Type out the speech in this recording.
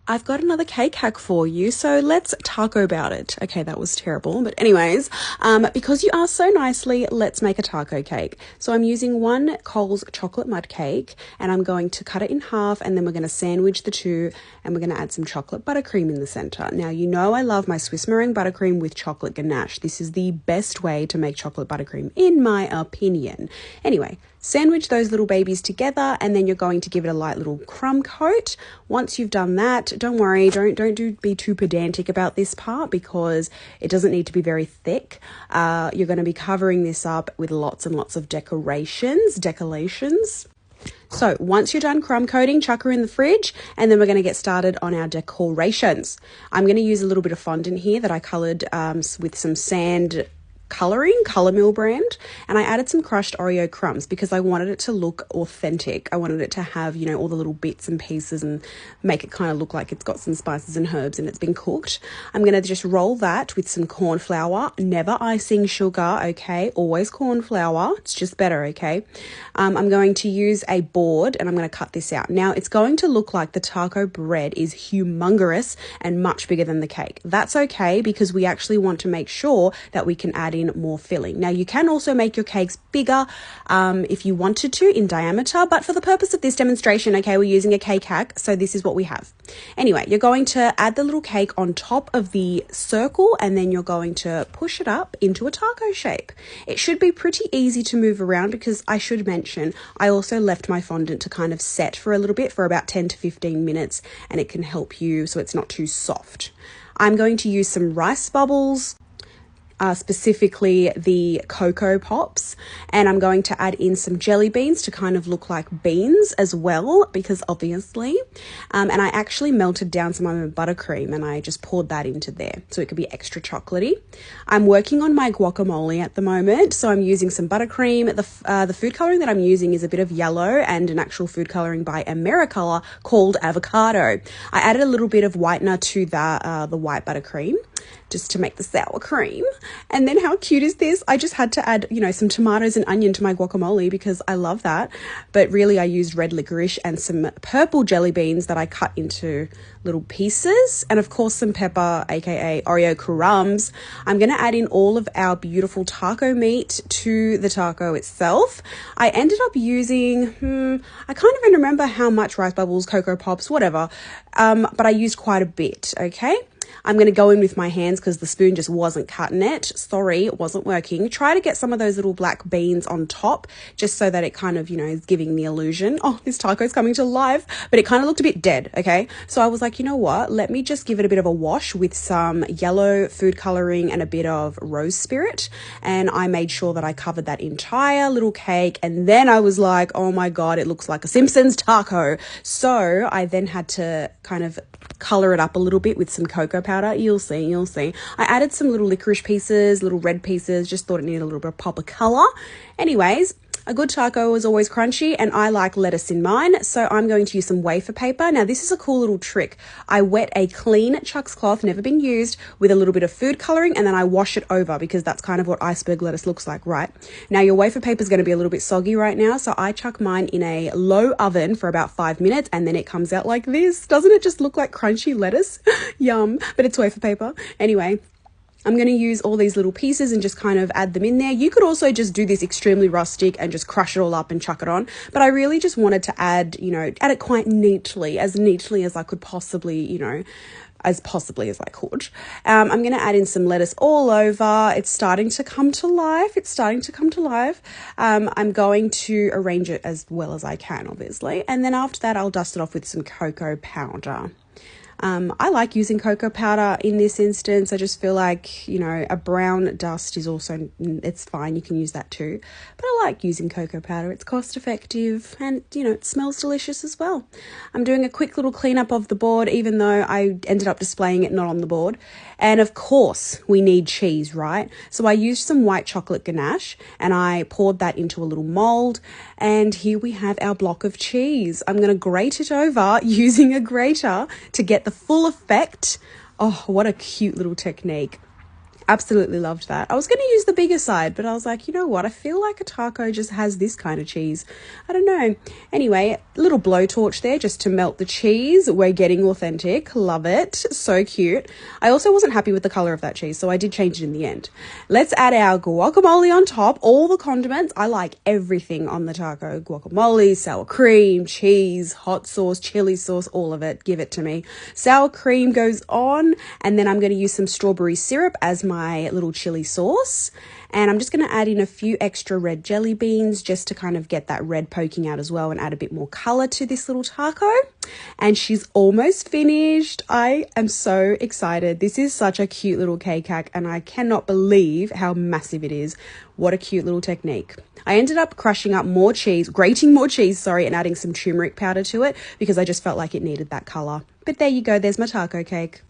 I've got another cake hack for you, so let's taco about it. Okay, that was terrible, but anyways, because you asked so nicely, let's make a taco cake. So I'm using one Coles chocolate mud cake, and I'm going to cut it in half, and then we're going to sandwich the two, and we're going to add some chocolate buttercream in the center. Now, you know I love my Swiss meringue buttercream with chocolate ganache. This is the best way to make chocolate buttercream, in my opinion. Anyway, sandwich those little babies together, and then you're going to give it a light little crumb coat. Once you've done that, don't worry, don't be too pedantic about this part because it doesn't need to be very thick. You're going to be covering this up with lots and lots of decorations. So once you're done crumb coating, chuck her in the fridge, and then we're going to get started on our decorations. I'm going to use a little bit of fondant here that I colored with some sand coloring, Color Mill brand, and I added some crushed Oreo crumbs because I wanted it to look authentic. I wanted it to have, you know, all the little bits and pieces and make it kind of look like it's got some spices and herbs and it's been cooked. I'm going to just roll that with some corn flour, never icing sugar, okay? Always corn flour. It's just better, okay? I'm going to use a board and I'm going to cut this out. Now, it's going to look like the taco bread is humongous and much bigger than the cake. That's okay because we actually want to make sure that we can add in more filling. Now, you can also make your cakes bigger if you wanted to in diameter, but for the purpose of this demonstration, okay, we're using a cake hack, so this is what we have. Anyway, you're going to add the little cake on top of the circle, and then you're going to push it up into a taco shape. It should be pretty easy to move around because I should mention, I also left my fondant to kind of set for a little bit for about 10 to 15 minutes, and it can help you so it's not too soft. I'm going to use some rice bubbles, specifically the Cocoa Pops, and I'm going to add in some jelly beans to kind of look like beans as well, because obviously, and I actually melted down some of my buttercream and I just poured that into there so it could be extra chocolatey. I'm working on my guacamole at the moment, so I'm using some buttercream. The food coloring that I'm using is a bit of yellow and an actual food coloring by Americolor called Avocado. I added a little bit of whitener to the white buttercream just to make the sour cream. And then how cute is this? I just had to add, you know, some tomatoes and onion to my guacamole because I love that. But really I used red licorice and some purple jelly beans that I cut into little pieces. And of course some pepper, aka Oreo crumbs. I'm going to add in all of our beautiful taco meat to the taco itself. I ended up using, I can't even remember how much rice bubbles, Cocoa Pops, whatever. But I used quite a bit, okay? I'm going to go in with my hands because the spoon just wasn't cutting it. Sorry, it wasn't working. Try to get some of those little black beans on top just so that it kind of, you know, is giving the illusion, oh, this taco's coming to life, but it kind of looked a bit dead, okay? So I was like, you know what? Let me just give it a bit of a wash with some yellow food coloring and a bit of rose spirit. And I made sure that I covered that entire little cake. And then I was like, oh my God, it looks like a Simpsons taco. So I then had to kind of color it up a little bit with some cocoa powder. You'll see. I added some little licorice pieces, little red pieces, just thought it needed a little bit of pop of color. Anyways, a good taco is always crunchy and I like lettuce in mine, so I'm going to use some wafer paper. Now this is a cool little trick. I wet a clean Chuck's cloth, never been used, with a little bit of food coloring and then I wash it over because that's kind of what iceberg lettuce looks like, right? Now your wafer paper is going to be a little bit soggy right now, so I chuck mine in a low oven for about 5 minutes and then it comes out like this. Doesn't it just look like crunchy lettuce? Yum, but it's wafer paper. Anyway, I'm going to use all these little pieces and just kind of add them in there. You could also just do this extremely rustic and just crush it all up and chuck it on. But I really just wanted to add, you know, add it quite neatly as I could possibly, you know, as possibly as I could. I'm going to add in some lettuce all over. It's starting to come to life. I'm going to arrange it as well as I can, obviously. And then after that, I'll dust it off with some cocoa powder. I like using cocoa powder in this instance. I just feel like, you know, a brown dust is also, it's fine. You can use that too. But I like using cocoa powder. It's cost effective and, you know, it smells delicious as well. I'm doing a quick little cleanup of the board, even though I ended up displaying it not on the board. And of course, we need cheese, right? So I used some white chocolate ganache and I poured that into a little mold. And here we have our block of cheese. I'm going to grate it over using a grater to get the full effect. Oh, what a cute little technique. Absolutely loved that. I was going to use the bigger side, but I was like, you know what? I feel like a taco just has this kind of cheese. I don't know. Anyway, little blowtorch there just to melt the cheese. We're getting authentic. Love it. So cute. I also wasn't happy with the color of that cheese, so I did change it in the end. Let's add our guacamole on top. All the condiments. I like everything on the taco. Guacamole, sour cream, cheese, hot sauce, chili sauce, all of it. Give it to me. Sour cream goes on, and then I'm going to use some strawberry syrup as my little chili sauce, and I'm just going to add in a few extra red jelly beans just to kind of get that red poking out as well and add a bit more color to this little taco. And she's almost finished. I am so excited. This is such a cute little cake hack, and I cannot believe how massive it is. What a cute little technique. I ended up crushing up more cheese, grating more cheese, and adding some turmeric powder to it because I just felt like it needed that color. But there you go, there's my taco cake.